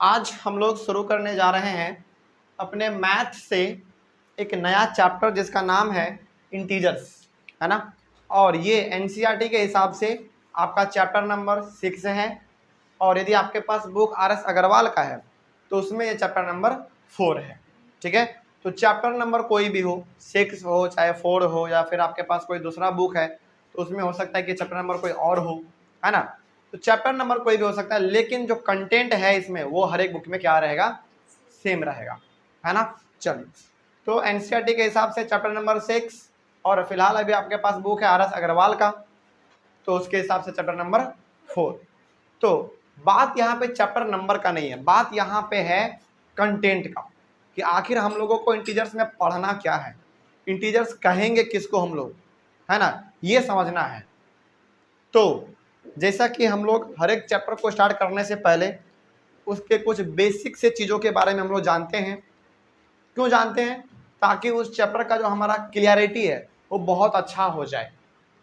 आज हम लोग शुरू करने जा रहे हैं अपने मैथ से एक नया चैप्टर जिसका नाम है इंटीजर्स, है ना। और ये एनसीईआरटी के हिसाब से आपका चैप्टर नंबर 6 है। और यदि आपके पास बुक आर.एस. अग्रवाल का है तो उसमें ये चैप्टर नंबर 4 है। ठीक है, तो चैप्टर नंबर कोई भी हो, 6 हो चाहे 4 हो, या फिर आपके पास कोई दूसरा बुक है तो उसमें हो सकता है कि चैप्टर नंबर कोई और हो, है ना। तो चैप्टर नंबर कोई भी हो सकता है, लेकिन जो कंटेंट है इसमें वो हर एक बुक में क्या रहेगा, सेम रहेगा, है ना। चलिए, तो एनसीईआरटी के हिसाब से चैप्टर नंबर 6, और फिलहाल अभी आपके पास बुक है आर.एस. अग्रवाल का, तो उसके हिसाब से चैप्टर नंबर 4। तो बात यहाँ पे चैप्टर नंबर का नहीं है, बात यहाँ पे है कंटेंट का, कि आखिर हम लोगों को इंटीजर्स में पढ़ना क्या है, इंटीजर्स कहेंगे किसको हम लोग, है ना, ये समझना है। तो जैसा कि हम लोग हर एक चैप्टर को स्टार्ट करने से पहले उसके कुछ बेसिक से चीज़ों के बारे में हम लोग जानते हैं। क्यों जानते हैं? ताकि उस चैप्टर का जो हमारा क्लियरिटी है वो बहुत अच्छा हो जाए,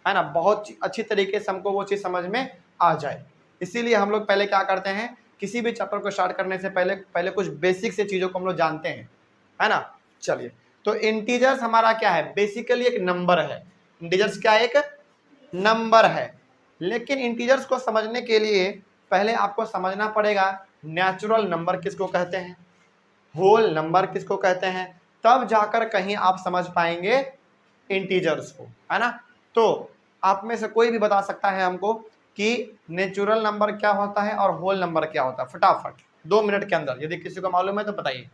है ना, बहुत अच्छी तरीके से हमको वो चीज़ समझ में आ जाए। इसीलिए हम लोग पहले क्या करते हैं, किसी भी चैप्टर को स्टार्ट करने से पहले कुछ बेसिक से चीज़ों को हम लोग जानते हैं, है ना। चलिए, तो इंटीजर्स हमारा क्या है, बेसिकली एक नंबर है। इंटीजर्स क्या है, एक नंबर है। लेकिन इंटीजर्स को समझने के लिए पहले आपको समझना पड़ेगा नेचुरल नंबर किसको कहते हैं, होल नंबर किसको कहते हैं, तब जाकर कहीं आप समझ पाएंगे इंटीजर्स को, है ना। तो आप में से कोई भी बता सकता है हमको कि नेचुरल नंबर क्या होता है और होल नंबर क्या होता है, फटाफट 2 मिनट के अंदर, यदि किसी को मालूम है तो बताइए।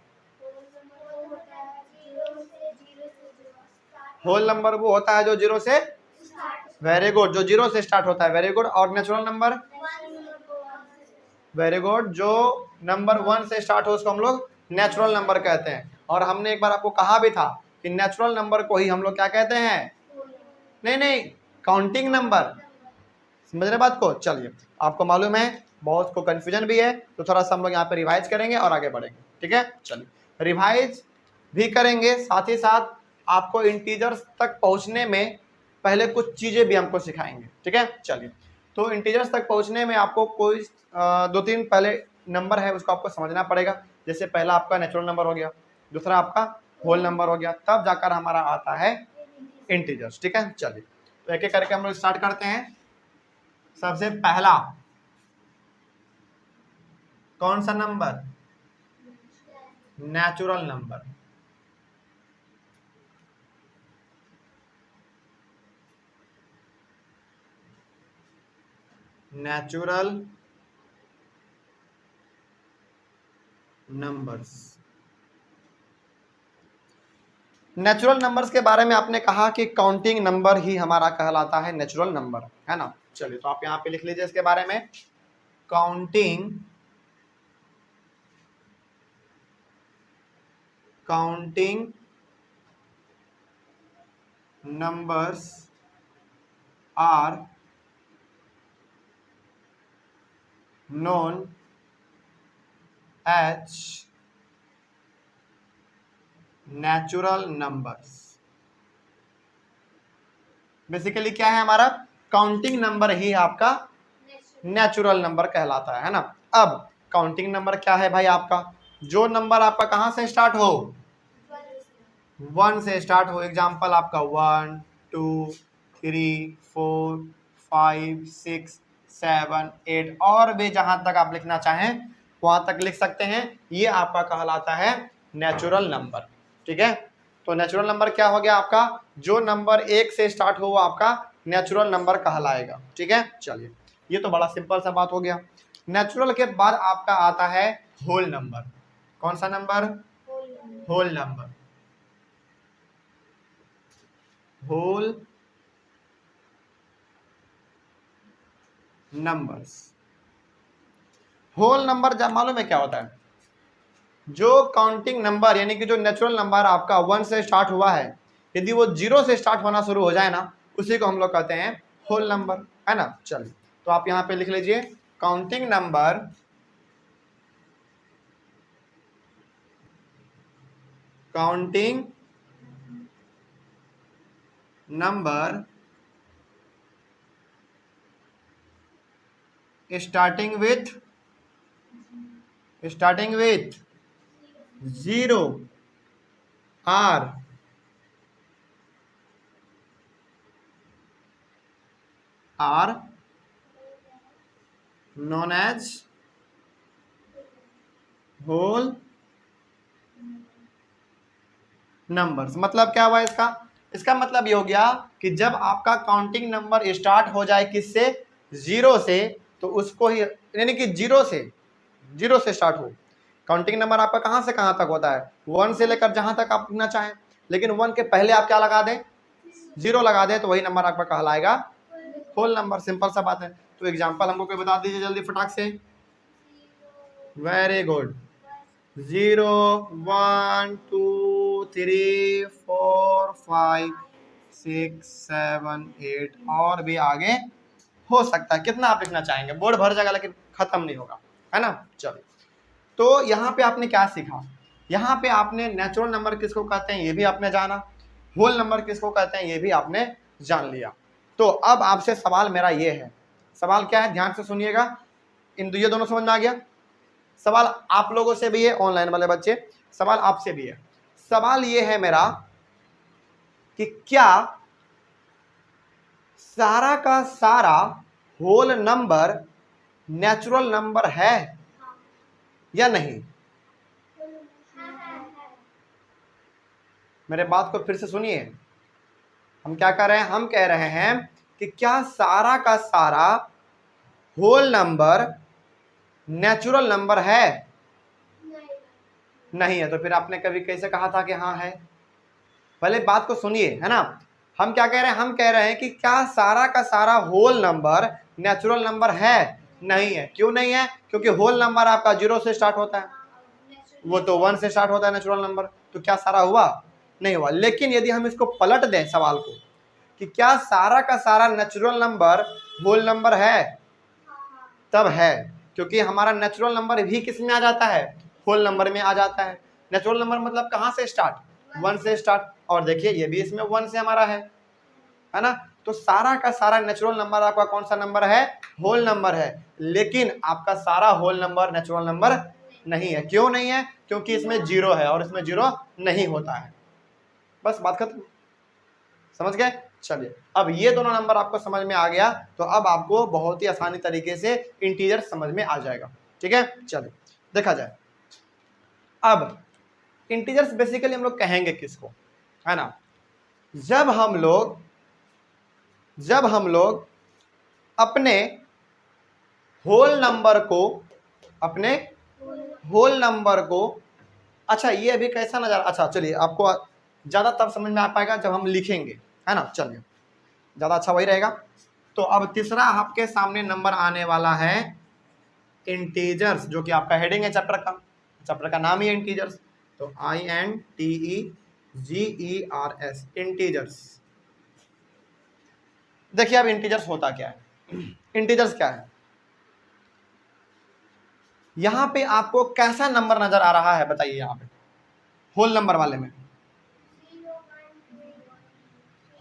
होल नंबर वो होता है जो 0 से, वेरी गुड, जो 0 से स्टार्ट होता है, वेरी गुड। और नेचुरल नंबर, वेरी गुड, जो नंबर 1 से स्टार्ट हो उसको हम लोग नेचुरल नंबर कहते हैं। और हमने एक बार आपको कहा भी था कि नेचुरल नंबर को ही हम लोग क्या कहते हैं, नहीं, काउंटिंग नंबर। समझ रहे बात को? चलिए, आपको मालूम है बहुत को कंफ्यूजन भी है, तो थोड़ा सा हम लोग यहाँ पे रिवाइज करेंगे और आगे बढ़ेंगे। ठीक है, चलिए, रिवाइज भी करेंगे, साथ ही साथ आपको इंटीजर्स तक पहुँचने में पहले कुछ चीज़ें भी हमको सिखाएंगे। ठीक है, चलिए, तो इंटीजर्स तक पहुँचने में आपको कोई 2-3 पहले नंबर है उसको आपको समझना पड़ेगा। जैसे पहला आपका नेचुरल नंबर हो गया, दूसरा आपका होल नंबर हो गया, तब जाकर हमारा आता है इंटीजर्स। ठीक है, चलिए, तो एक एक करके हम लोग स्टार्ट करते हैं। सबसे पहला कौन सा number, natural number. Natural numbers, natural numbers के बारे में आपने कहा कि काउंटिंग नंबर ही हमारा कहलाता है नेचुरल नंबर, है ना। चलिए, तो आप यहाँ पे लिख लीजिए इसके बारे में, counting numbers are known as natural numbers। Basically क्या है हमारा, काउंटिंग नंबर ही आपका नेचुरल नंबर कहलाता है ना। अब काउंटिंग नंबर क्या है भाई, आपका जो नंबर आपका कहां से स्टार्ट हो, 1 से स्टार्ट हो। एग्जांपल आपका 1 2 3 4 5 6 7 8, और भी जहां तक आप लिखना चाहें वहां तक लिख सकते हैं। ये आपका कहलाता है नेचुरल नंबर। ठीक है, तो नेचुरल नंबर क्या हो गया आपका, जो नंबर 1 से स्टार्ट हो वो आपका नेचुरल नंबर कहलाएगा। ठीक है, चलिए, ये तो बड़ा सिंपल सा बात हो गया। नेचुरल के बाद आपका आता है होल नंबर। कौन सा नंबर, whole number. Whole numbers, whole number मालूम है क्या होता है, जो काउंटिंग नंबर यानी कि जो नेचुरल नंबर आपका 1 से स्टार्ट हुआ है, यदि वो 0 से स्टार्ट होना शुरू हो जाए ना, उसी को हम लोग कहते हैं होल नंबर, है ना। चलिए, तो आप यहां पे लिख लीजिए, counting number starting with starting with 0 are known as whole numbers. मतलब क्या हुआ इसका? इसका मतलब ये हो गया कि जब आपका काउंटिंग नंबर स्टार्ट हो जाए किससे? 0 से, तो उसको ही, यानी कि 0 से स्टार्ट हो। काउंटिंग नंबर आपका कहां से कहां तक होता है? 1 से लेकर जहां तक आप लिखना चाहें, लेकिन 1 के पहले आप क्या लगा दें? 0 लगा दें, तो वही नंबर आपका कहलाएगा होल नंबर। सिंपल सा बात है। तो एग्जांपल हमको कोई बता दीजिए जल्दी फटाक से। Very good. 0 1 2 3 4 5 6 7 8 और भी आगे हो सकता है। कितना आप लिखना चाहेंगे? बोर्ड भर जाएगा लेकिन खत्म नहीं होगा, है ना। चलिए, तो यहाँ पे आपने क्या सीखा? यहाँ पे आपने नेचुरल नंबर किसको कहते हैं ये भी आपने जाना, होल नंबर किसको कहते हैं ये भी आपने जान लिया। तो अब आपसे सवाल मेरा ये है, सवाल क्या है? ध्यान से सुनिएगा। ये दोनों समझ में आ गया? सवाल आप लोगों से भी है, ऑनलाइन वाले बच्चे, सवाल आपसे भी है। सवाल ये है मेरा कि क्या सारा का सारा होल नंबर नेचुरल नंबर है या नहीं? मेरे बात को फिर से सुनिए। हम क्या कर रहे हैं? हम कह रहे हैं कि क्या सारा का सारा होल नंबर नेचुरल नंबर है? नहीं है। तो फिर आपने कभी कैसे कहा था कि हाँ है? पहले बात को सुनिए, है ना। हम क्या कह रहे हैं? हम कह रहे हैं कि क्या सारा का सारा होल नंबर नेचुरल नंबर है? नहीं है। क्यों नहीं है? क्योंकि होल नंबर आपका 0 से स्टार्ट होता है, वो तो 1 से स्टार्ट होता है नेचुरल नंबर। तो क्या सारा हुआ? नहीं हुआ। लेकिन यदि हम इसको पलट दें सवाल को कि क्या सारा का सारा नेचुरल नंबर होल नंबर है, तब है। क्योंकि हमारा नेचुरल नंबर भी किस में आ जाता है? होल नंबर में आ जाता है। नेचुरल नंबर मतलब कहां से स्टार्ट? 1 से स्टार्ट। और देखिए ये भी इसमें 1 से हमारा है ना। तो सारा का सारा नेचुरल नंबर आपका कौन सा नंबर है? होल नंबर है। लेकिन आपका सारा होल नंबर नेचुरल नंबर नहीं है। क्यों नहीं है? क्योंकि इसमें 0 है और इसमें 0 नहीं होता है। बस बात खत्म। समझ गए? चलिए, अब ये दोनों नंबर आपको समझ में आ गया, तो अब आपको बहुत ही आसानी तरीके से इंटीजर समझ में आ जाएगा। ठीक है, चलिए देखा जाए। अब इंटीजर्स बेसिकली हम लोग कहेंगे किसको, है ना? जब हम लोग अपने होल नंबर को अच्छा, ये अभी कैसा नजर, अच्छा चलिए, आपको ज्यादा तब समझ में आ पाएगा जब हम लिखेंगे, है ना। चलिए, ज्यादा अच्छा वही रहेगा। तो अब तीसरा आपके सामने नंबर आने वाला है इंटीजर्स, जो कि आपका हेडिंग है चैप्टर का नाम ही है इंटीजर्स। तो INTEGERS, इंटीजर्स। देखिए अब इंटीजर्स होता क्या है? इंटीजर्स क्या है? यहां पे आपको कैसा नंबर नजर आ रहा है बताइए? यहां पे होल नंबर वाले में,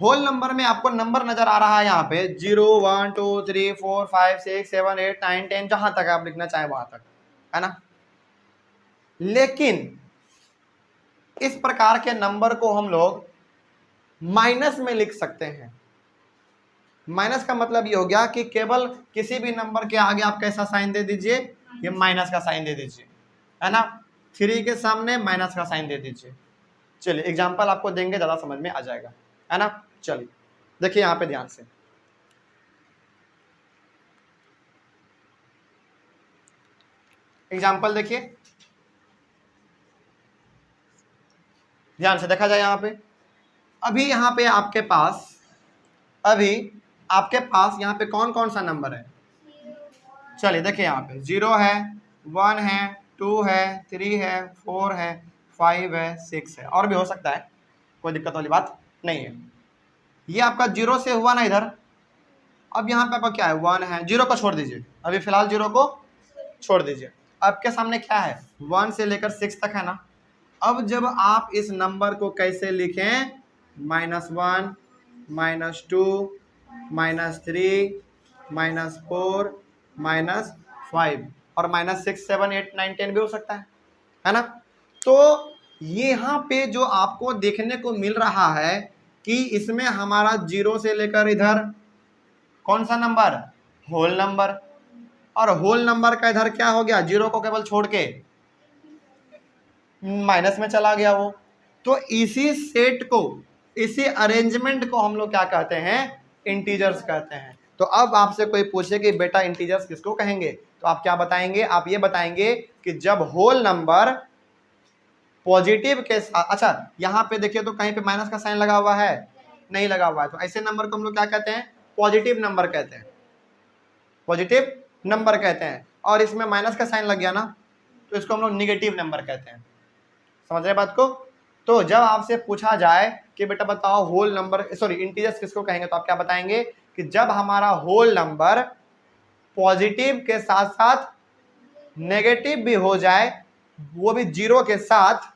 होल नंबर में आपको नंबर नजर आ रहा है यहाँ पे 0 1 2 3 4 5 6 7 8 9 10, जहां तक आप लिखना चाहें वहां तक, है ना। लेकिन इस प्रकार के नंबर को हम लोग माइनस में लिख सकते हैं। माइनस का मतलब ये हो गया कि केवल किसी भी नंबर के आगे आप कैसा साइन दे दीजिए? ये माइनस का साइन दे दीजिए, है ना। 3 के सामने माइनस का साइन दे दीजिए। चलिए एग्जांपल आपको देंगे, ज्यादा समझ में आ जाएगा, है ना। चलिए देखिए यहां पे ध्यान से, एग्जांपल देखिए, ध्यान से देखा जाए। यहां पे अभी यहां पे आपके पास यहाँ पे कौन कौन सा नंबर है? चलिए देखिए, यहाँ पे 0 है, 1 है, 2 है, 3 है, 4 है, 5 है, 6 है, और भी हो सकता है, कोई दिक्कत वाली बात नहीं है। ये आपका 0 से हुआ ना इधर। अब यहाँ पे आपका क्या है? 1 है। 0 को छोड़ दीजिए, अभी फिलहाल 0 को छोड़ दीजिए। आपके सामने क्या है? 1 से लेकर 6 तक, है ना। अब जब आप इस नंबर को कैसे लिखें? -1, -2, -3, -4, -5, और -6, 7, 8, 9, 10 भी हो सकता है ना। तो यहाँ पे जो आपको देखने को मिल रहा है कि इसमें हमारा 0 से लेकर इधर कौन सा नंबर, होल नंबर, और होल नंबर का इधर क्या हो गया, 0 को केवल छोड़ के माइनस में चला गया वो। तो इसी सेट को, इसी अरेंजमेंट को हम लोग क्या कहते हैं, इंटीजर्स कहते हैं। तो अब आपसे कोई पूछे कि बेटा इंटीजर्स किसको कहेंगे, तो आप क्या बताएंगे, आप ये बताएंगे कि जब होल नंबर पॉजिटिव के साथ, अच्छा यहाँ पे देखिए तो कहीं पे माइनस का साइन लगा हुआ है, नहीं लगा हुआ है, तो ऐसे नंबर को हम लोग क्या कहते हैं, पॉजिटिव नंबर कहते हैं, पॉजिटिव नंबर कहते हैं। और इसमें माइनस का साइन लग गया ना, तो इसको हम लोग निगेटिव नंबर कहते हैं। समझ रहे बात को। तो जब आपसे पूछा जाए कि बेटा बताओ होल नंबर, सॉरी इंटीजर्स किसको कहेंगे, तो आप क्या बताएंगे कि जब हमारा होल नंबर पॉजिटिव के साथ साथ नेगेटिव भी हो जाए, वो भी 0 के साथ,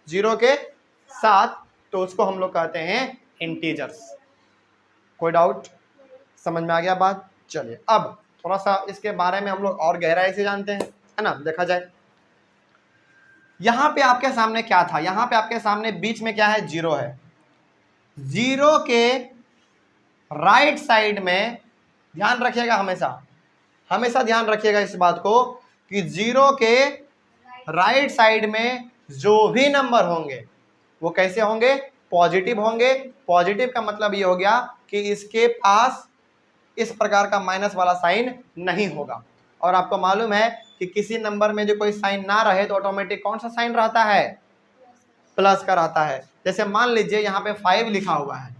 0 के साथ, तो उसको हम लोग कहते हैं इंटीजर्स। कोई डाउट, समझ में आ गया बात। चलिए अब थोड़ा सा इसके बारे में हम लोग और गहराई से जानते हैं, है ना। देखा जाए यहां पे आपके सामने क्या था, यहां पे आपके सामने बीच में क्या है, 0 है। 0 के राइट साइड में ध्यान रखिएगा, हमेशा हमेशा ध्यान रखिएगा इस बात को कि 0 के राइट साइड में जो भी नंबर होंगे वो कैसे होंगे, पॉजिटिव होंगे। पॉजिटिव का मतलब ये हो गया कि इसके पास इस प्रकार का माइनस वाला साइन नहीं होगा। और आपको मालूम है कि किसी नंबर में जो कोई साइन ना रहे तो ऑटोमेटिक कौन सा साइन रहता है, प्लस का रहता है। जैसे मान लीजिए यहाँ पे 5 लिखा हुआ है,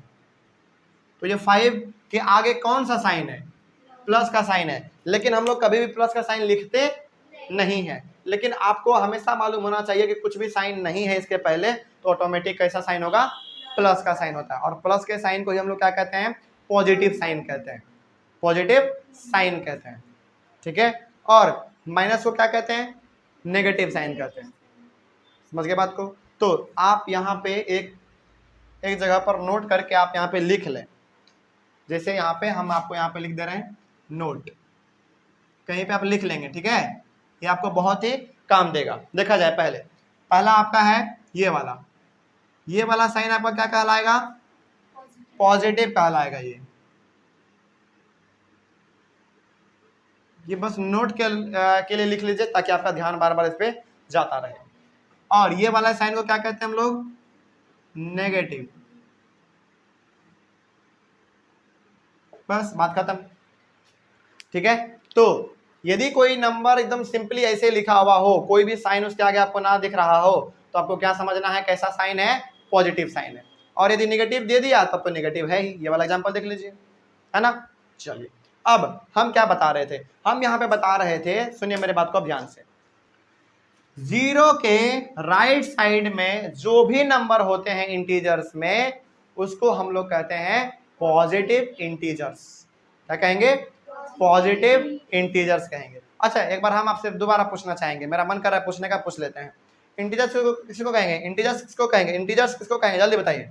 तो ये 5 के आगे कौन सा साइन है, प्लस का साइन है। लेकिन हम लोग कभी भी प्लस का साइन लिखते नहीं है। लेकिन आपको हमेशा मालूम होना चाहिए कि कुछ भी साइन नहीं है इसके पहले तो ऑटोमेटिक कैसा साइन होगा, प्लस का साइन होता है। और प्लस के साइन को ही हम लोग क्या कहते हैं, पॉजिटिव साइन कहते हैं, पॉजिटिव साइन कहते हैं, ठीक है। और माइनस को क्या कहते हैं, नेगेटिव साइन कहते हैं। समझ गए बात को। तो आप यहाँ पे एक जगह पर नोट करके आप यहाँ पे लिख लें। जैसे यहाँ पे हम आपको यहाँ पे लिख दे रहे हैं नोट, कहीं पे आप लिख लेंगे, ठीक है। ये आपको बहुत ही काम देगा। देखा जाए पहला आपका है ये वाला साइन आपका क्या कहलाएगा, पॉजिटिव कहलाएगा। ये बस नोट के लिए लिख लीजिए ताकि आपका ध्यान बार बार इस पे जाता रहे। और ये वाला साइन को क्या कहते हैं हम लोग, नेगेटिव। बस बात खत्म, ठीक है। तो यदि कोई नंबर एकदम सिंपली ऐसे लिखा हुआ हो, कोई भी साइन उसके आगे आपको ना दिख रहा हो, तो आपको क्या समझना है, कैसा साइन है, पॉजिटिव साइन है। और यदि नेगेटिव दे दिया तब तो नेगेटिव है ही। ये वाला एग्जांपल देख लीजिए, है ना। चलिए अब हम क्या बता रहे थे, हम यहाँ पे बता रहे थे, सुनिए मेरे बात को अब ध्यान से। 0 के राइट साइड में जो भी नंबर होते हैं इंटीजर्स में, उसको हम लोग कहते हैं पॉजिटिव इंटीजर्स। क्या कहेंगे, पॉजिटिव इंटीजर्स कहेंगे। अच्छा एक बार हम आपसे दोबारा पूछना चाहेंगे, मेरा मन कर रहा है पूछने का, पूछ लेते हैं। इंटीजर्स किसको कहेंगे, इंटीजर्स किसको कहेंगे, इंटीजर्स किसको कहेंगे, जल्दी बताइए।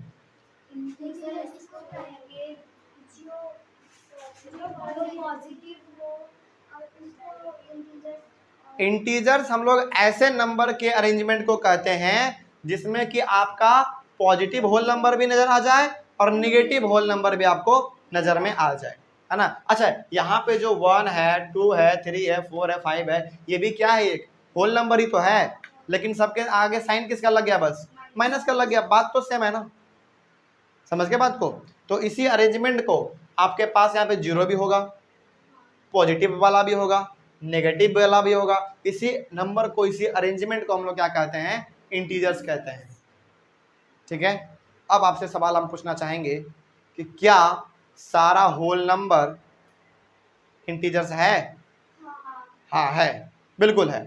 इंटीजर्स हम लोग ऐसे नंबर के अरेंजमेंट को कहते हैं जिसमें कि आपका पॉजिटिव होल नंबर भी नजर आ जाए और निगेटिव होल नंबर भी आपको नजर में आ जाए, है ना। अच्छा यहाँ पे जो 1 है, 2 है, 3 है, 4 है, 5 है, ये भी क्या है, एक होल नंबर ही तो है, लेकिन सबके आगे साइन किसका लग गया, बस माइनस का लग गया। बात तो सेम है ना, समझ गए बात को। तो इसी अरेंजमेंट को आपके पास यहाँ पे 0 भी होगा, पॉजिटिव वाला भी होगा, नेगेटिव वाला भी होगा। इसी नंबर को, इसी अरेंजमेंट को हम लोग क्या कहते हैं, इंटीजर्स कहते हैं, ठीक है। अब आपसे सवाल हम पूछना चाहेंगे कि क्या सारा होल नंबर इंटीजर्स है, हाँ है, बिल्कुल है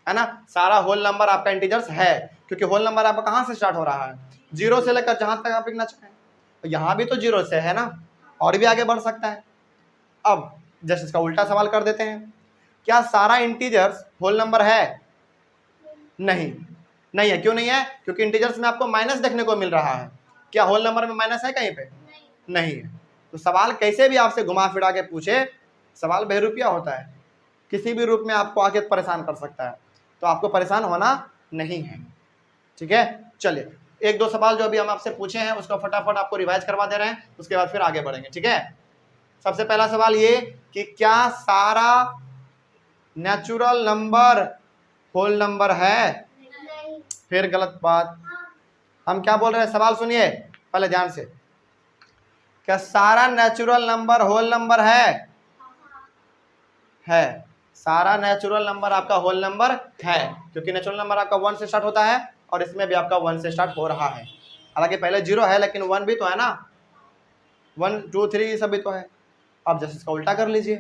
ना। सारा होल नंबर आपका इंटीजर्स है, क्योंकि होल नंबर आपका कहाँ से स्टार्ट हो रहा है, 0 से लेकर जहां तक आप लिखना चाहें। यहाँ भी तो 0 से है ना, और भी आगे बढ़ सकता है। अब जस्ट इसका उल्टा सवाल कर देते हैं, क्या सारा इंटीजर्स होल नंबर है, नहीं है। क्यों नहीं है, क्योंकि इंटीजर्स में आपको माइनस देखने को मिल रहा है। क्या होल नंबर में माइनस है कहीं पे, नहीं है। तो सवाल कैसे भी आपसे घुमा फिरा के पूछे, सवाल बेरुपया होता है किसी भी रूप में आपको आके परेशान कर सकता है, तो आपको परेशान होना नहीं है। ठीक है, चलिए एक दो सवाल जो अभी हम आपसे पूछे हैं उसको फटाफट आपको रिवाइज करवा दे रहे हैं, उसके बाद फिर आगे बढ़ेंगे। ठीक है, सबसे पहला सवाल ये कि क्या सारा नेचुरल नंबर होल नंबर है? फिर गलत बात। हम क्या बोल रहे हैं, सवाल सुनिए पहले ध्यान से। क्या सारा नेचुरल नंबर होल नंबर है? सारा नेचुरल नंबर आपका होल नंबर है, क्योंकि नेचुरल नंबर आपका 1 से स्टार्ट होता है और इसमें भी आपका 1 से स्टार्ट हो रहा है। हालांकि पहले 0 है लेकिन 1 भी तो है ना, 1 2 3 ये सब भी तो है। अब जैसे इसका उल्टा कर लीजिए,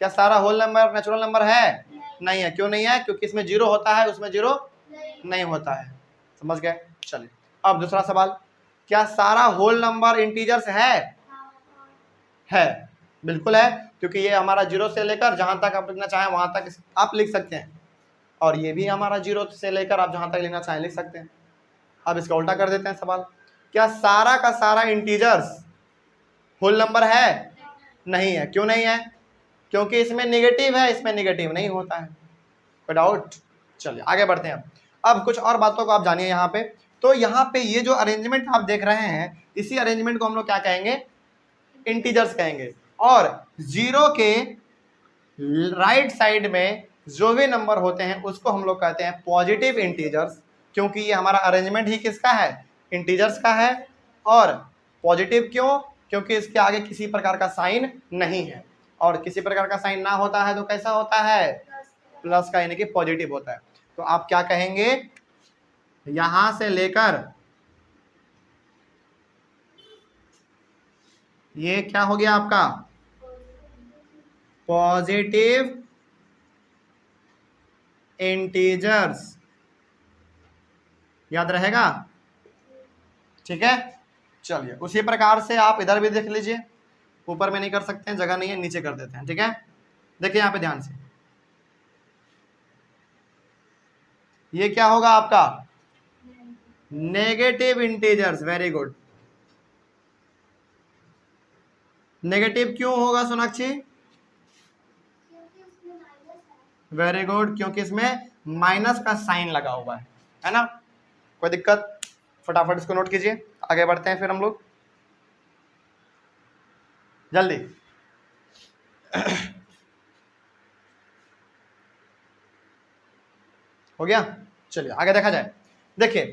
क्या सारा होल नंबर नेचुरल नंबर है? नहीं है। क्यों नहीं है? क्योंकि इसमें 0 होता है, उसमें 0 नहीं होता है। समझ गए? चलिए अब दूसरा सवाल, क्या सारा होल नंबर इंटीजर्स है? बिल्कुल है, क्योंकि ये हमारा 0 से लेकर जहां तक आप लिखना चाहें वहां तक आप लिख सकते हैं, और ये भी हमारा 0 से लेकर आप जहां तक लिखना चाहें लिख सकते हैं। अब इसका उल्टा कर देते हैं सवाल, क्या सारा का सारा इंटीजर्स होल नंबर है? नहीं है। क्यों नहीं है? क्योंकि इसमें नेगेटिव है, इसमें नेगेटिव नहीं होता है। कोई डाउट? चलिए आगे बढ़ते हैं। अब कुछ और बातों को आप जानिए यहाँ पे। तो यहाँ पे ये जो अरेंजमेंट आप देख रहे हैं, इसी अरेंजमेंट को हम लोग क्या कहेंगे? इंटीजर्स कहेंगे। और 0 के राइट साइड में जो भी नंबर होते हैं उसको हम लोग कहते हैं पॉजिटिव इंटीजर्स, क्योंकि ये हमारा अरेंजमेंट ही किसका है? इंटीजर्स का है। और पॉजिटिव क्यों? क्योंकि इसके आगे किसी प्रकार का साइन नहीं है, और किसी प्रकार का साइन ना होता है तो कैसा होता है? प्लस का, यानी कि पॉजिटिव होता है। तो आप क्या कहेंगे, यहां से लेकर ये क्या हो गया आपका? Positive integers. याद रहेगा? ठीक है, चलिए उसी प्रकार से आप इधर भी देख लीजिए। ऊपर में नहीं कर सकते हैं, जगह नहीं है, नीचे कर देते हैं। ठीक है, देखिए यहां पे ध्यान से, ये क्या होगा आपका? Negative integers. Very good. Negative क्यों होगा सोनाक्षी? वेरी गुड, क्योंकि इसमें माइनस का साइन लगा हुआ है ना। कोई दिक्कत? फटाफट इसको नोट कीजिए, आगे बढ़ते हैं फिर हम लोग जल्दी। हो गया, चलिए आगे देखा जाए। देखिए,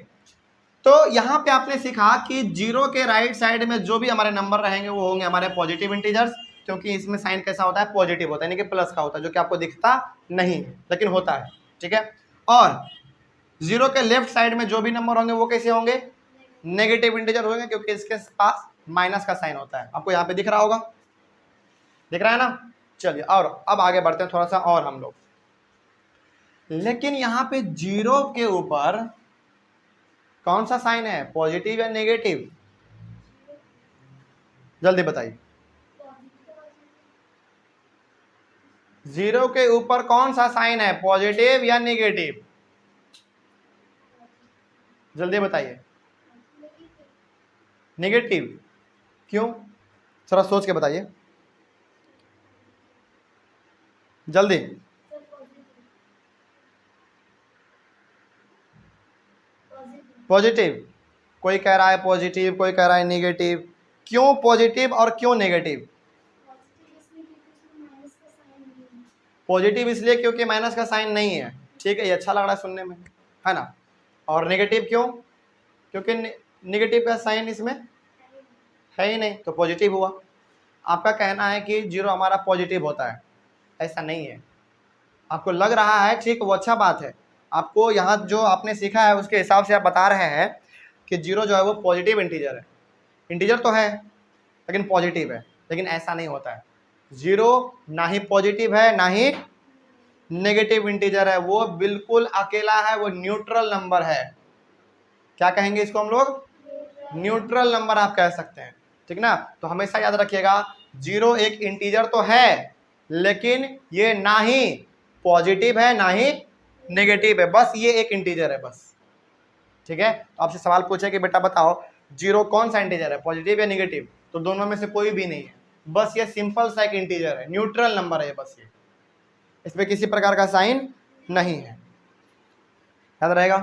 तो यहां पे आपने सीखा कि 0 के राइट साइड में जो भी हमारे नंबर रहेंगे वो होंगे हमारे पॉजिटिव इंटीजर्स, क्योंकि इसमें साइन कैसा होता है? पॉजिटिव होता है, यानी कि प्लस का होता है, जो कि आपको दिखता नहीं लेकिन होता है। ठीक है, और 0 के लेफ्ट साइड में जो भी नंबर होंगे वो कैसे होंगे? नेगेटिव इंटीजर होंगे, क्योंकि इसके पास माइनस का साइन होता है। आपको यहाँ पे दिख रहा होगा, दिख रहा है ना। चलिए और अब आगे बढ़ते हैं थोड़ा सा और हम लोग। लेकिन यहाँ पे 0 के ऊपर कौन सा साइन है? पॉजिटिव या नेगेटिव? जल्दी बताइए। 0 के ऊपर कौन सा साइन है? पॉजिटिव या नेगेटिव? जल्दी बताइए। नेगेटिव। क्यों? थोड़ा सोच के बताइए जल्दी। पॉजिटिव। कोई कह रहा है पॉजिटिव, कोई कह रहा है नेगेटिव। क्यों पॉजिटिव और क्यों नेगेटिव? पॉजिटिव इसलिए क्योंकि माइनस का साइन नहीं है। ठीक है, ये अच्छा लग रहा है सुनने में, है ना। और नेगेटिव क्यों? क्योंकि नेगेटिव का साइन इसमें है ही नहीं, तो पॉजिटिव हुआ। आपका कहना है कि 0 हमारा पॉजिटिव होता है, ऐसा नहीं है। आपको लग रहा है, ठीक, वो अच्छा बात है। आपको यहाँ जो आपने सीखा है उसके हिसाब से आप बता रहे हैं कि 0 जो है वो पॉजिटिव इंटीजर है। इंटीजर तो है लेकिन पॉजिटिव है, लेकिन ऐसा नहीं होता है। 0 ना ही पॉजिटिव है ना ही नेगेटिव इंटीजर है, वो बिल्कुल अकेला है, वो न्यूट्रल नंबर है। क्या कहेंगे इसको हम लोग? न्यूट्रल नंबर आप कह सकते हैं। ठीक ना, तो हमेशा याद रखिएगा 0 एक इंटीजर तो है, लेकिन ये ना ही पॉजिटिव है ना ही नेगेटिव है, बस ये एक इंटीजर है बस। ठीक है, तो आपसे सवाल पूछे कि बेटा बताओ 0 कौन सा इंटीजर है, पॉजिटिव या नेगेटिव? तो दोनों में से कोई भी नहीं है, बस ये सिंपल सा एक इंटीजर है, न्यूट्रल नंबर है बस। ये इसमें किसी प्रकार का साइन नहीं है, याद रहेगा,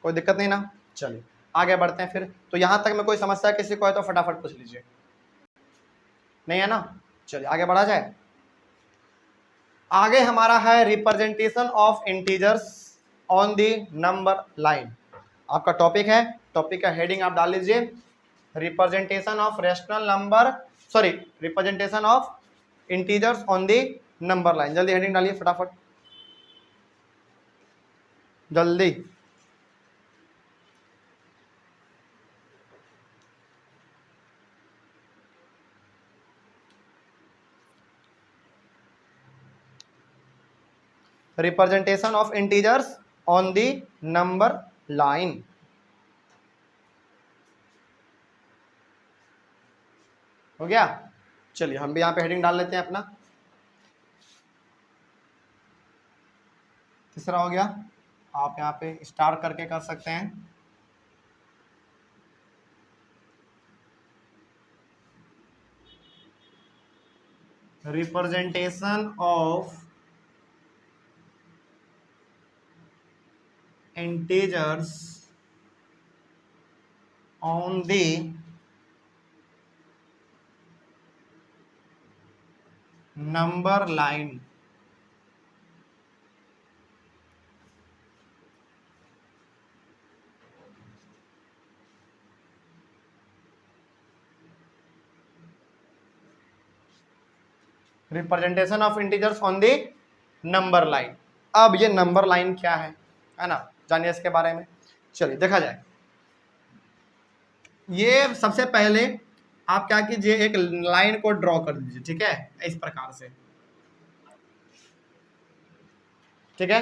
कोई दिक्कत नहीं ना। चलिए आगे बढ़ते हैं फिर। तो यहां तक में कोई समस्या किसी को है तो फटाफट पूछ लीजिए, नहीं है ना। चलिए आगे बढ़ा जाए। आगे हमारा है representation of integers on the number line. आपका टॉपिक है, टॉपिक का हेडिंग आप डाल लीजिए representation of rational number, sorry representation of integers on the number line. जल्दी हेडिंग डालिए फटाफट, जल्दी। Representation of integers on the number line. हो गया। चलिए हम भी यहाँ पे हेडिंग डाल लेते हैं अपना। तीसरा हो गया, आप यहाँ पे स्टार करके कर सकते हैं। Representation of integers on the number line. Representation of integers on the number line. अब ये नंबर लाइन क्या है ना, जानिए इसके बारे में। चलिए देखा जाए। ये सबसे पहले आप क्या कीजिए, एक लाइन को ड्रॉ कर दीजिए, ठीक है, इस प्रकार से, ठीक है,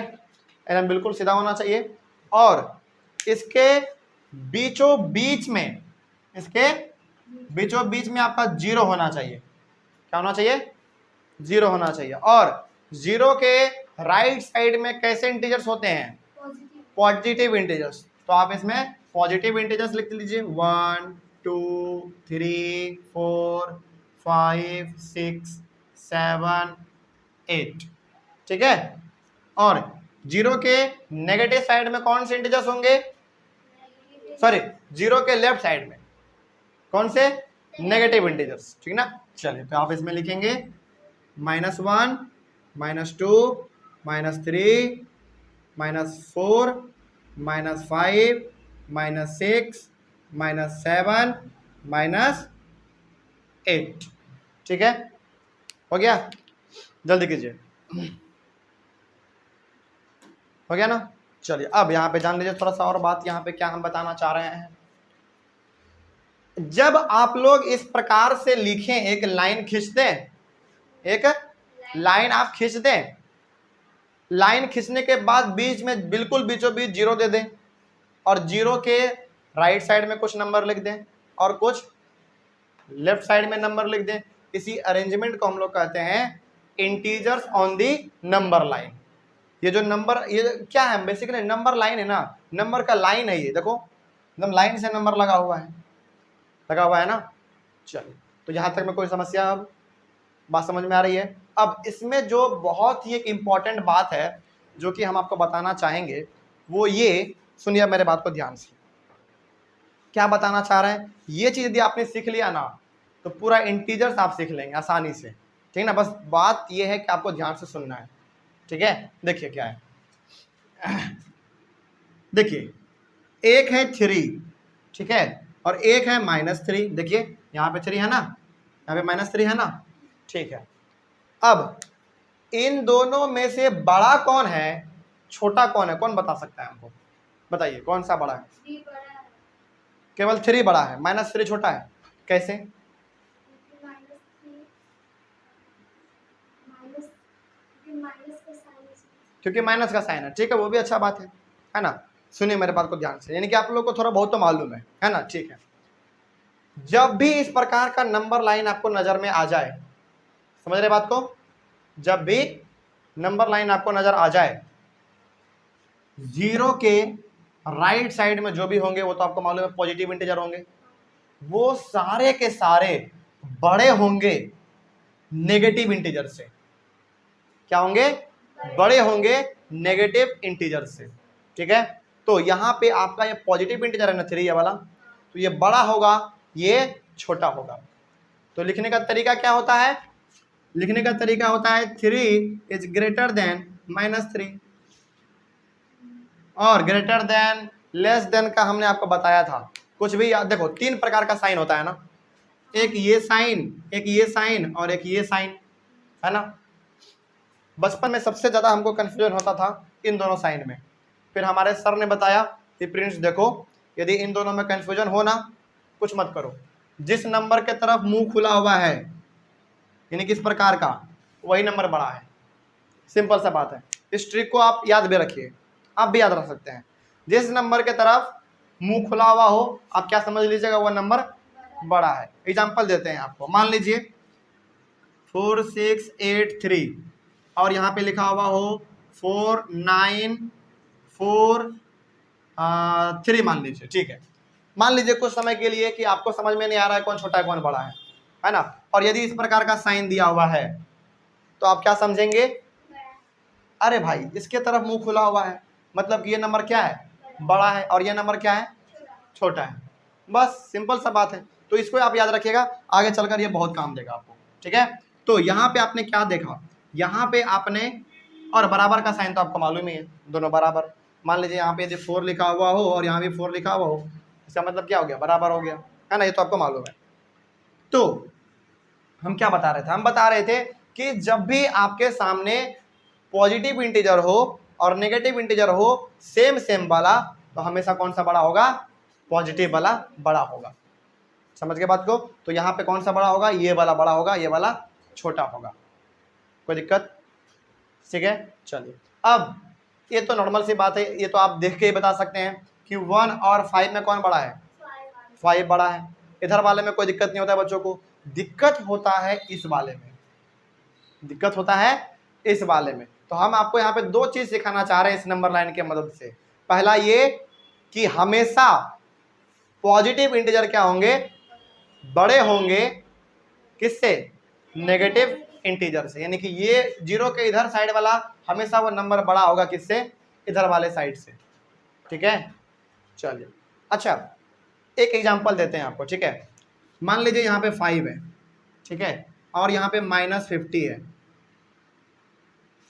एकदम बिल्कुल सीधा होना चाहिए। और इसके बीचों बीच में, इसके बीचों बीच में आपका जीरो होना चाहिए। क्या होना चाहिए? जीरो होना चाहिए। और जीरो के राइट साइड में कैसे इंटीजर्स होते हैं? Positive integers. तो आप इसमें पॉजिटिव इंटीजर्स लिख लीजिए, 1 2 3 4 5 6 7 8, ठीक है। और जीरो के नेगेटिव साइड में कौन से इंटीजर्स होंगे? सॉरी, जीरो के लेफ्ट साइड में कौन से? नेगेटिव इंटीजर्स, ठीक ना। चलिए तो आप इसमें लिखेंगे -1 -2 -3 -4 -5 -6 -7 -8, ठीक है, हो गया। जल्दी कीजिए, हो गया ना। चलिए अब यहाँ पे जान लीजिए थोड़ा सा और बात, यहाँ पे क्या हम बताना चाह रहे हैं। जब आप लोग इस प्रकार से लिखें, एक लाइन खींच दें, एक लाइन आप खींच दें, लाइन खींचने के बाद बीच में बिल्कुल बीचों बीच जीरो दे दें, और जीरो के राइट साइड में कुछ नंबर लिख दें और कुछ लेफ्ट साइड में नंबर लिख दें। इसी अरेंजमेंट को हम लोग कहते हैं integers on the number line. ये जो नंबर, ये क्या है? बेसिकली नंबर लाइन है ना, नंबर का लाइन है ये, देखो एकदम लाइन से नंबर लगा हुआ है, लगा हुआ है ना। चलिए तो यहाँ तक में कोई समस्या, अब बात समझ में आ रही है। अब इसमें जो बहुत ही एक इम्पॉर्टेंट बात है जो कि हम आपको बताना चाहेंगे, वो ये सुनिए मेरे बात को ध्यान से। क्या बताना चाह रहे हैं? ये चीज यदि आपने सीख लिया ना तो पूरा इंटीजर्स आप सीख लेंगे आसानी से, ठीक ना। बस बात ये है कि आपको ध्यान से सुनना है, ठीक है। देखिए क्या है, देखिए एक है 3, ठीक है, और एक है -3। देखिए यहाँ पे 3 है ना, यहाँ पे -3 है ना, ठीक है। अब इन दोनों में से बड़ा कौन है, छोटा कौन है? कौन बता सकता है हमको? बताइए कौन सा बड़ा है? केवल 3 बड़ा है, -3 छोटा है। कैसे? क्योंकि माइनस का साइन है, ठीक है, वो भी अच्छा बात है ना। सुनिए मेरे बात को ध्यान से, यानी कि आप लोग को थोड़ा बहुत तो मालूम है ना, ठीक है। जब भी इस प्रकार का नंबर लाइन आपको नजर में आ जाए, समझ रहे बात को, जब भी नंबर लाइन आपको नजर आ जाए, जीरो के राइट साइड में जो भी होंगे वो तो आपको मालूम है पॉजिटिव इंटीजर होंगे, वो सारे के सारे बड़े होंगे नेगेटिव इंटीजर से। क्या होंगे, बड़े होंगे नेगेटिव इंटीजर से। ठीक है, तो यहाँ पे आपका ये पॉजिटिव इंटीजर है ना 3 ये वाला, तो ये बड़ा होगा, ये छोटा होगा। तो लिखने का तरीका क्या होता है, लिखने का तरीका होता है 3 इज ग्रेटर देन -3 और ग्रेटर देन लेस देन का हमने आपको बताया था। कुछ भी याद, देखो 3 प्रकार का साइन होता है ना, एक ये साइन, एक ये साइन और एक ये साइन, है ना। बचपन में सबसे ज़्यादा हमको कन्फ्यूजन होता था इन दोनों साइन में, फिर हमारे सर ने बताया कि प्रिंस देखो, यदि इन दोनों में कन्फ्यूजन हो ना, कुछ मत करो, जिस नंबर के तरफ मुंह खुला हुआ है यानी किस प्रकार का, वही नंबर बड़ा है। सिंपल सा बात है, इस ट्रिक को आप याद भी रखिए, आप भी याद रख सकते हैं। जिस नंबर के तरफ मुंह खुला हुआ हो, आप क्या समझ लीजिएगा, वह नंबर बड़ा है। एग्जाम्पल देते हैं आपको, मान लीजिए 4683 और यहाँ पे लिखा हुआ हो 4943 मान लीजिए। ठीक है, मान लीजिए कुछ समय के लिए कि आपको समझ में नहीं आ रहा है कौन छोटा है कौन बड़ा है ना। और यदि इस प्रकार का साइन दिया हुआ है तो आप क्या समझेंगे, अरे भाई इसके तरफ मुंह खुला हुआ है, मतलब कि ये नंबर क्या है, बड़ा है, और ये नंबर क्या है, छोटा है। बस सिंपल सा बात है, तो इसको आप याद रखिएगा, आगे चलकर ये बहुत काम देगा आपको। ठीक है, तो यहाँ पे आपने क्या देखा, यहाँ पे आपने, और बराबर का साइन तो आपको मालूम ही है, दोनों बराबर। मान लीजिए यहाँ पे यदि 4 लिखा हुआ हो और यहाँ भी 4 लिखा हुआ हो, इसका मतलब क्या हो गया, बराबर हो गया, है ना, ये तो आपको मालूम है। तो हम क्या बता रहे थे, हम बता रहे थे कि जब भी आपके सामने पॉजिटिव इंटीजर हो और नेगेटिव इंटीजर हो सेम सेम वाला, तो हमेशा कौन सा बड़ा होगा, पॉजिटिव वाला बड़ा होगा। समझ के बात को, तो यहाँ पे कौन सा बड़ा होगा, ये वाला बड़ा होगा, ये वाला छोटा होगा। कोई दिक्कत, ठीक है। चलिए, अब ये तो नॉर्मल सी बात है, ये तो आप देख के ही बता सकते हैं कि 1 और 5 में कौन बड़ा है, 5 बड़ा है। इधर वाले में कोई दिक्कत नहीं होता है बच्चों को, दिक्कत होता है इस वाले में, दिक्कत होता है इस वाले में। तो हम आपको यहाँ पे 2 चीज सिखाना चाह रहे हैं इस नंबर लाइन के मदद से। पहला ये कि हमेशा पॉजिटिव इंटीजर क्या होंगे, बड़े होंगे किससे, नेगेटिव इंटीजर से, यानी कि ये 0 के इधर साइड वाला हमेशा वो नंबर बड़ा होगा किससे, इधर वाले साइड से। ठीक है, चलिए अच्छा एक एग्जांपल देते हैं आपको। ठीक है, मान लीजिए यहाँ पे 5 है, ठीक है, और यहाँ पे -50 है।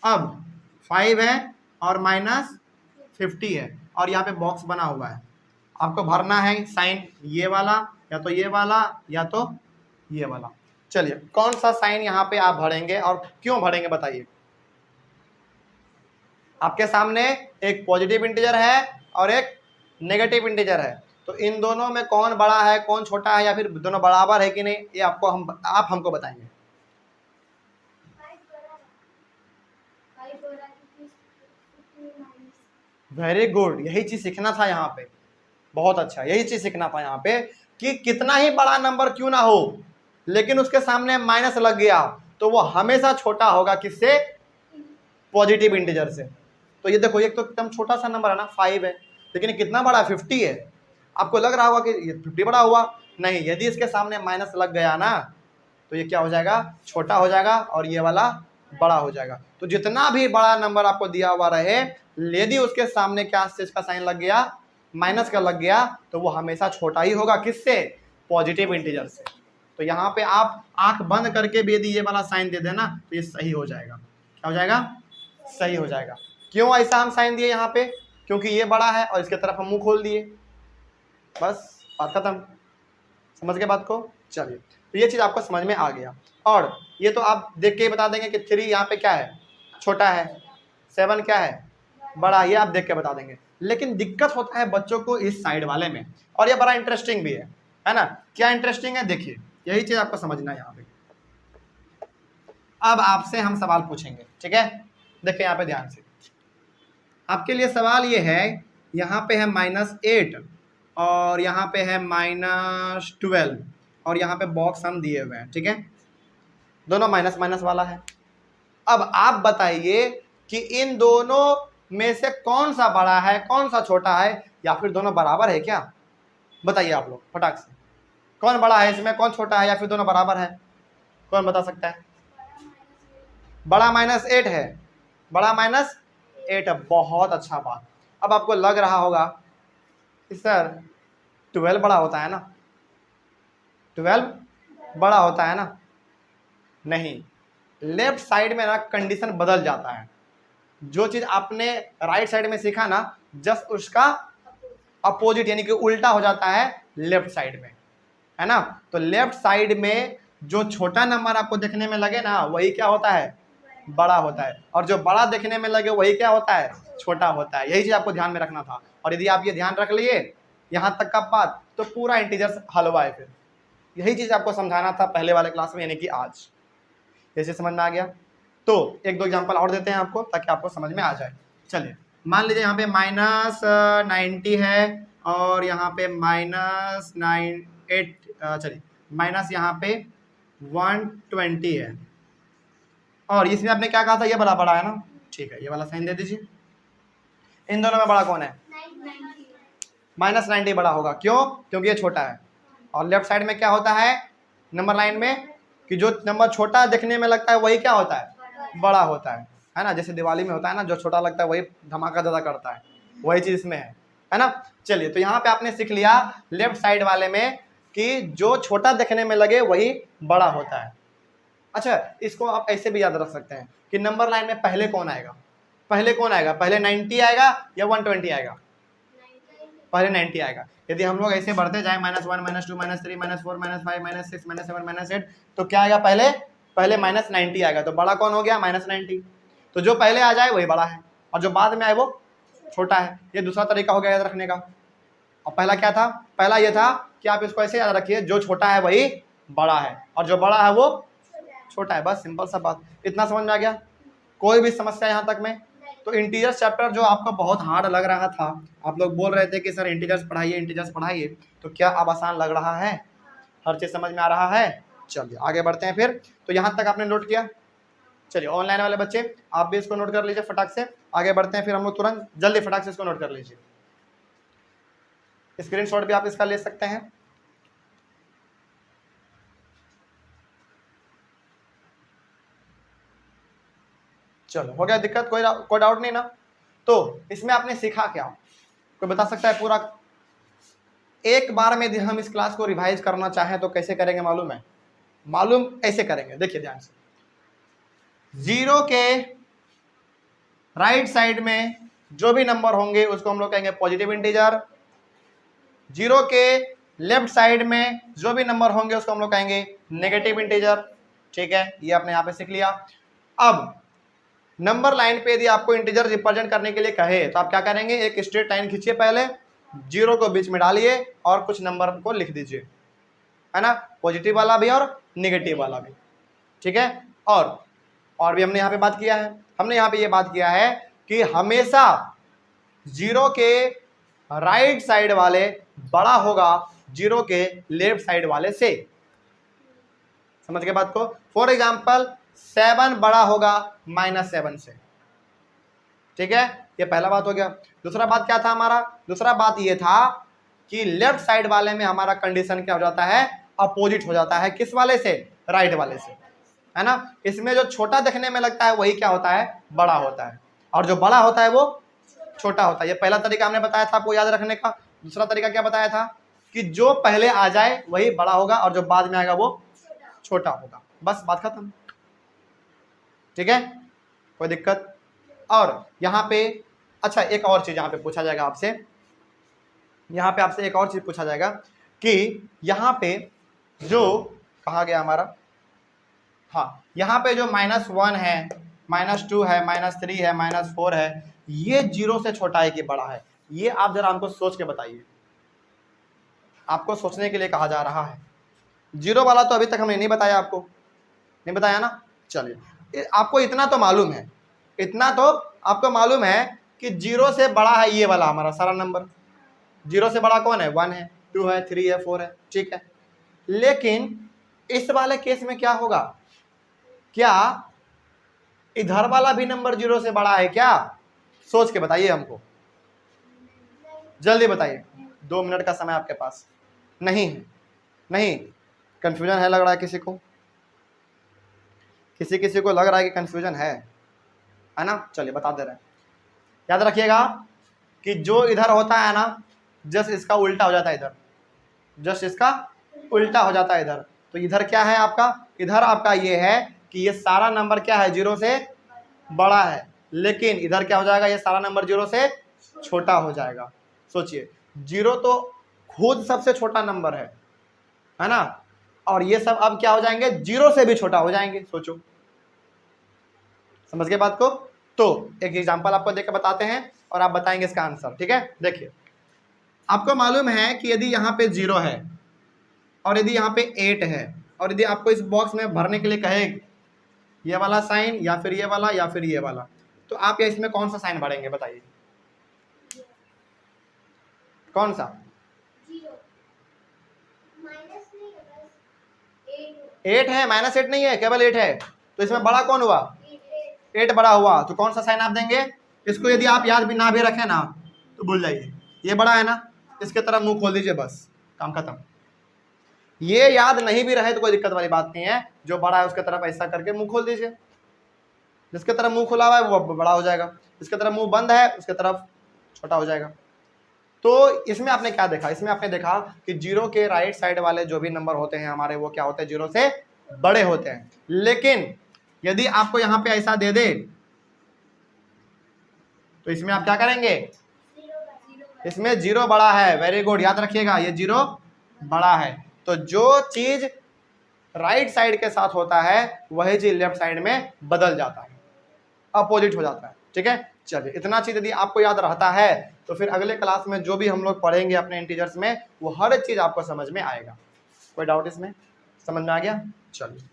अब 5 है और -50 है और यहाँ पे बॉक्स बना हुआ है, आपको भरना है साइन ये वाला या तो ये वाला या तो ये वाला। चलिए कौन सा साइन यहाँ पे आप भरेंगे और क्यों भरेंगे बताइए। आपके सामने एक पॉजिटिव इंटीजर है और एक नेगेटिव इंटीजर है, तो इन दोनों में कौन बड़ा है कौन छोटा है, या फिर दोनों बराबर है कि नहीं, ये आपको आप हमको बताएंगे। वेरी गुड, यही चीज सीखना था यहाँ पे, बहुत अच्छा, यही चीज सीखना था यहाँ पे कि कितना ही बड़ा नंबर क्यों ना हो लेकिन उसके सामने माइनस लग गया तो वो हमेशा छोटा होगा किससे, पॉजिटिव इंटीजर से। तो ये देखो, एक तो एकदम छोटा सा नंबर है ना 5 है, लेकिन कितना बड़ा 50 है। आपको लग रहा होगा कि ये 50 बड़ा हुआ, नहीं, यदि इसके सामने माइनस लग गया ना तो ये क्या हो जाएगा, छोटा हो जाएगा और ये वाला बड़ा हो जाएगा। तो जितना भी बड़ा नंबर आपको दिया हुआ रहे, यदि उसके सामने क्या चीज का साइन लग गया, माइनस का लग गया, तो वो हमेशा छोटा ही होगा किससे, पॉजिटिव इंटीजर से। तो यहाँ पे आप आंख बंद करके भी यदि ये वाला साइन दे देना तो ये सही हो जाएगा। क्या हो जाएगा, सही हो जाएगा। क्यों ऐसा हम साइन दिए यहाँ पे, क्योंकि ये बड़ा है और इसके तरफ हम मुंह खोल दिए, बस बात खत्म। समझ के बात को, चलिए तो ये चीज आपको समझ में आ गया। और ये तो आप देख के ही बता देंगे कि 3 यहाँ पे क्या है, छोटा है, 7 क्या है, बड़ा, ये आप देख के बता देंगे। लेकिन दिक्कत होता है बच्चों को इस साइड वाले में, और ये बड़ा इंटरेस्टिंग भी है ना। क्या इंटरेस्टिंग है, देखिए यही चीज आपको समझना है यहाँ पे। अब आपसे हम सवाल पूछेंगे, ठीक है, देखिए यहाँ पे ध्यान से। आपके लिए सवाल ये है, यहाँ पे है -8 और यहाँ पे है -12 और यहाँ पे बॉक्स हम दिए हुए हैं, ठीक है, दोनों माइनस माइनस वाला है। अब आप बताइए कि इन दोनों में से कौन सा बड़ा है कौन सा छोटा है, या फिर दोनों बराबर है क्या, बताइए आप लोग फटाक से, कौन बड़ा है इसमें, कौन छोटा है, या फिर दोनों बराबर है, कौन बता सकता है। बड़ा -8 है, बड़ा -8 है, बहुत अच्छा बात। अब आपको लग रहा होगा कि सर 12 बड़ा होता है ना, 12 बड़ा होता है ना? नहीं, लेफ्ट साइड में ना कंडीशन बदल जाता है। जो चीज आपने राइट साइड में सीखा ना, जस्ट उसका अपोजिट यानी कि उल्टा हो जाता है लेफ्ट साइड में, है ना? तो लेफ्ट साइड में जो छोटा नंबर आपको देखने में लगे ना, वही क्या होता है? बड़ा होता है। और जो बड़ा देखने में लगे वही क्या होता है? छोटा होता है। यही चीज आपको ध्यान में रखना था। और यदि आप ये ध्यान रख लिए यहाँ तक का बात, तो पूरा इंटीजर्स हलवा है। फिर यही चीज आपको समझाना था पहले वाले क्लास में, यानी कि आज। ऐसे समझ में आ गया? तो एक दो एग्जांपल और देते हैं आपको, ताकि आपको समझ में आ जाए। चलिए, मान लीजिए यहाँ पे -90 है और यहाँ पे -8, चलिए माइनस यहाँ पे 120 है, और इसमें आपने क्या कहा था? ये बड़ा बड़ा है ना? ठीक है, ये वाला साइन दे दीजिए। इन दोनों में बड़ा कौन है? -90 बड़ा होगा। क्यों? क्योंकि ये छोटा है। और लेफ्ट साइड में क्या होता है नंबर लाइन में, कि जो नंबर छोटा देखने में लगता है वही क्या होता है? बड़ा होता है ना? जैसे दिवाली में होता है ना, जो छोटा लगता है वही धमाका ज्यादा करता है, वही चीज इसमें है ना? चलिए, तो यहाँ पे आपने सीख लिया लेफ्ट साइड वाले में कि जो छोटा देखने में लगे वही बड़ा होता है। अच्छा, इसको आप ऐसे भी याद रख सकते हैं कि नंबर लाइन में पहले कौन आएगा? पहले कौन आएगा? पहले 90 आएगा या 120 आएगा? पहले 90 आएगा। यदि हम लोग ऐसे बढ़ते जाए -1 -2 -3 -4 -5 -6 -7 -8, तो क्या आएगा? पहले -90 आएगा। तो बड़ा कौन हो गया? -90। तो जो पहले आ जाए वही बड़ा है, और जो बाद में आए वो छोटा है। ये दूसरा तरीका हो गया याद रखने का। और पहला क्या था? पहला ये था कि आप इसको ऐसे याद रखिए, जो छोटा है वही बड़ा है, और जो बड़ा है वो छोटा है। बस सिंपल सा बात। इतना समझ में आ गया? कोई भी समस्या यहाँ तक में? तो इंटीजर्स चैप्टर जो आपको बहुत हार्ड लग रहा था, आप लोग बोल रहे थे कि सर इंटीजर्स पढ़ाइए, तो क्या अब आसान लग रहा है? हर चीज समझ में आ रहा है? चलिए आगे बढ़ते हैं फिर। तो यहाँ तक आपने नोट किया? चलिए, ऑनलाइन वाले बच्चे आप भी इसको नोट कर लीजिए फटाक से। आगे बढ़ते हैं फिर हम लोग तुरंत, जल्दी फटाक से इसको नोट कर लीजिए। स्क्रीनशॉट भी आप इसका ले सकते हैं। चलो, हो गया दिक्कत? कोई डाउट नहीं ना? तो इसमें आपने सीखा क्या? कोई बता सकता है पूरा? एक बार में यदि हम इस क्लास को रिवाइज करना चाहें तो कैसे करेंगे मालूम है? मालूम ऐसे करेंगे, देखिए ध्यान से। 0 के राइट साइड में जो भी नंबर होंगे उसको हम लोग कहेंगे पॉजिटिव इंटीजर। 0 के लेफ्ट साइड में जो भी नंबर होंगे उसको हम लोग कहेंगे नेगेटिव इंटीजर। ठीक है, ये आपने यहाँ पे सीख लिया। अब नंबर लाइन पे यदि आपको इंटीजर रिप्रेजेंट करने के लिए कहे तो आप क्या करेंगे? एक स्ट्रेट लाइन खींचिए, पहले 0 को बीच में डालिए और कुछ नंबर को लिख दीजिए, है ना? पॉजिटिव वाला भी और नेगेटिव वाला भी। ठीक है, और भी हमने यहाँ पे बात किया है। हमने यहाँ पे ये बात किया है कि हमेशा 0 के राइट साइड वाले बड़ा होगा 0 के लेफ्ट साइड वाले से। समझ गए बात को? फॉर एग्जाम्पल 7 बड़ा होगा -7 से। ठीक है, ये पहला बात हो गया। दूसरा बात क्या था हमारा? दूसरा बात ये था कि लेफ्ट साइड वाले में हमारा कंडीशन क्या हो जाता है? अपोजिट हो जाता है। किस वाले से? राइट वाले से, है ना? इसमें जो छोटा देखने में लगता है वही क्या होता है? बड़ा होता है, और जो बड़ा होता है वो छोटा होता है। ये पहला तरीका हमने बताया था आपको याद रखने का। दूसरा तरीका क्या बताया था? कि जो पहले आ जाए वही बड़ा होगा और जो बाद में आएगा वो छोटा होगा। बस बात खत्म। ठीक है, कोई दिक्कत? और यहाँ पे अच्छा, एक और चीज यहाँ पे पूछा जाएगा आपसे। यहाँ पे आपसे एक और चीज पूछा जाएगा कि यहाँ पे जो कहा गया हमारा, हाँ, यहाँ पे जो -1 है, -2 है, -3 है, -4 है, ये 0 से छोटा है कि बड़ा है? ये आप जरा हमको सोच के बताइए। आपको सोचने के लिए कहा जा रहा है। 0 वाला तो अभी तक हमने नहीं बताया, आपको नहीं बताया ना? चलिए, आपको इतना तो मालूम है, इतना तो आपको मालूम है कि 0 से बड़ा है ये वाला हमारा सारा नंबर। 0 से बड़ा कौन है? 1 है, 2 है, 3 है, 4 है। ठीक है, लेकिन इस वाले केस में क्या होगा? क्या इधर वाला भी नंबर 0 से बड़ा है क्या? सोच के बताइए हमको, जल्दी बताइए। 2 मिनट का समय आपके पास। नहीं है? नहीं, कंफ्यूजन है लग रहा है किसी को? किसी किसी को लग रहा है कि कंफ्यूजन है ना, चलिए बता दे रहे हैं। याद रखिएगा कि जो इधर होता है ना, जस्ट इसका उल्टा हो जाता है इधर, जस्ट इसका उल्टा हो जाता है इधर। तो इधर क्या है आपका, इधर आपका ये है कि ये सारा नंबर क्या है, 0 से बड़ा है, लेकिन इधर क्या हो जाएगा, ये सारा नंबर 0 से छोटा हो जाएगा। सोचिए 0 तो खुद सबसे छोटा नंबर है ना, और ये सब अब क्या हो जाएंगे, 0 से भी छोटा हो जाएंगे। सोचो, समझ गए बात को। तो एक एग्जांपल आपको देकर बताते हैं और आप बताएंगे इसका आंसर, ठीक है। देखिए, आपको मालूम है कि यदि यहाँ पे 0 है और यदि यहाँ पे 8 है, और यदि आपको इस बॉक्स में भरने के लिए कहे ये वाला साइन या फिर ये वाला या फिर ये वाला, तो आप या इसमें कौन सा साइन भरेंगे, बताइए कौन सा। 8 है, -8 नहीं है, केवल 8 है। तो इसमें बड़ा कौन हुआ, 8 बड़ा हुआ। तो कौन सा साइन आप देंगे, इसको यदि आप याद भी ना भी रखें ना तो भूल जाइए, ये बड़ा है ना, इसके तरफ मुंह खोल दीजिए, बस काम खत्म। ये याद नहीं भी रहे तो कोई दिक्कत वाली बात नहीं है, जो बड़ा है उसके तरफ ऐसा करके मुंह खोल दीजिए, जिसके तरफ मुंह खुला हुआ है वो बड़ा हो जाएगा, जिसके तरफ मुंह बंद है उसके तरफ छोटा हो जाएगा। तो इसमें आपने क्या देखा, इसमें आपने देखा कि 0 के राइट साइड वाले जो भी नंबर होते हैं हमारे, वो क्या होते हैं, 0 से बड़े होते हैं। लेकिन यदि आपको यहाँ पे ऐसा दे दे तो इसमें आप क्या करेंगे, इसमें 0 बड़ा है, वेरी गुड, याद रखिएगा ये 0 बड़ा है। तो जो चीज राइट साइड के साथ होता है वही चीज लेफ्ट साइड में बदल जाता है, अपोजिट हो जाता है, ठीक है। चलिए, इतना चीज यदि आपको याद रहता है तो फिर अगले क्लास में जो भी हम लोग पढ़ेंगे अपने इंटीजर्स में, वो हर चीज आपको समझ में आएगा। कोई डाउट इसमें, समझ में आ गया। चलिए,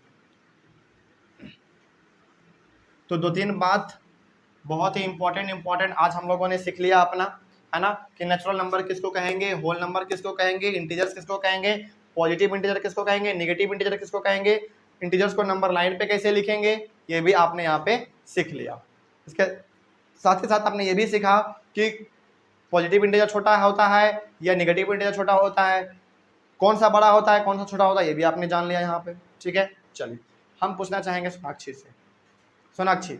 तो 2-3 बात बहुत ही इंपॉर्टेंट आज हम लोगों ने सीख लिया अपना, है ना, कि नेचुरल नंबर किसको कहेंगे, होल नंबर किसको कहेंगे, इंटीजर्स किसको कहेंगे, पॉजिटिव इंटीजर किसको कहेंगे, नेगेटिव इंटीजर किसको कहेंगे, इंटीजर्स को नंबर लाइन पे कैसे लिखेंगे, ये भी आपने यहाँ पे सीख लिया। इसके साथ ही साथ आपने ये भी सीखा कि पॉजिटिव इंटीजर छोटा होता है या नेगेटिव इंटीजर छोटा होता है, कौन सा बड़ा होता है कौन सा छोटा होता है, ये भी आपने जान लिया यहाँ पे, ठीक है। चलिए, हम पूछना चाहेंगे सोनाक्षी से। सोनाक्षी,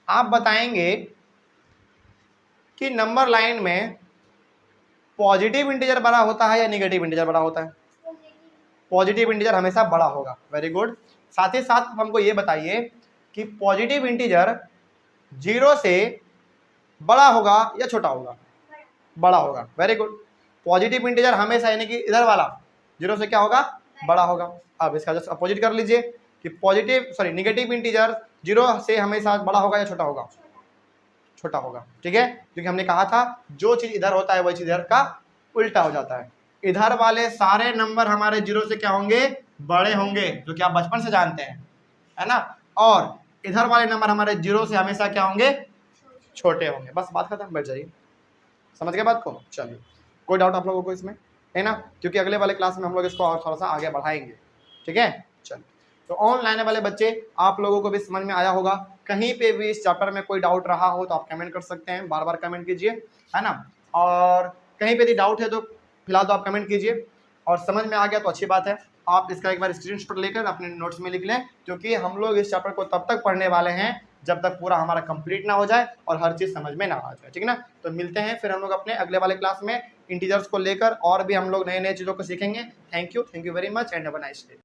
आप बताएंगे कि नंबर लाइन में पॉजिटिव इंटीजर बड़ा होता है या नेगेटिव इंटीजर बड़ा होता है। पॉजिटिव इंटीजर हमेशा बड़ा होगा, वेरी गुड। साथ ही साथ हमको ये बताइए कि पॉजिटिव इंटीजर 0 से बड़ा होगा या छोटा होगा, बड़ा होगा, वेरी गुड। पॉजिटिव इंटीजर हमेशा, यानी कि इधर वाला 0 से क्या होगा, बड़ा होगा। अब इसका जस्ट अपोजिट कर लीजिए कि नेगेटिव इंटीजर 0 से हमेशा बड़ा होगा या छोटा होगा, छोटा होगा, ठीक है। क्योंकि हमने कहा था जो चीज इधर होता है वही चीज इधर का उल्टा हो जाता है। इधर वाले सारे नंबर हमारे 0 से क्या होंगे, बड़े होंगे, जो कि आप बचपन से जानते हैं, है ना। और इधर वाले नंबर हमारे 0 से हमेशा क्या होंगे, छोटे होंगे। बस बात खत्म, बैठ जाइए, समझ गए बात को। चलिए, कोई डाउट आप लोगों को इसमें है ना, क्योंकि अगले वाले क्लास में हम लोग इसको और थोड़ा सा आगे बढ़ाएंगे, ठीक है। चलिए, तो ऑनलाइन वाले बच्चे आप लोगों को भी समझ में आया होगा। कहीं पे भी इस चैप्टर में कोई डाउट रहा हो तो आप कमेंट कर सकते हैं, बार बार कमेंट कीजिए, है ना। और कहीं पे भी डाउट है तो फिलहाल तो आप कमेंट कीजिए, और समझ में आ गया तो अच्छी बात है। आप इसका एक बार स्क्रीनशॉट लेकर अपने नोट्स में लिख लें, क्योंकि हम लोग इस चैप्टर को तब तक पढ़ने वाले हैं जब तक पूरा हमारा कंप्लीट ना हो जाए और हर चीज़ समझ में ना आ जाए, ठीक है ना। तो मिलते हैं फिर हम लोग अपने अगले वाले क्लास में इंटीजर्स को लेकर, और भी हम लोग नए नए चीज़ों को सीखेंगे। Thank you very much and have a nice day.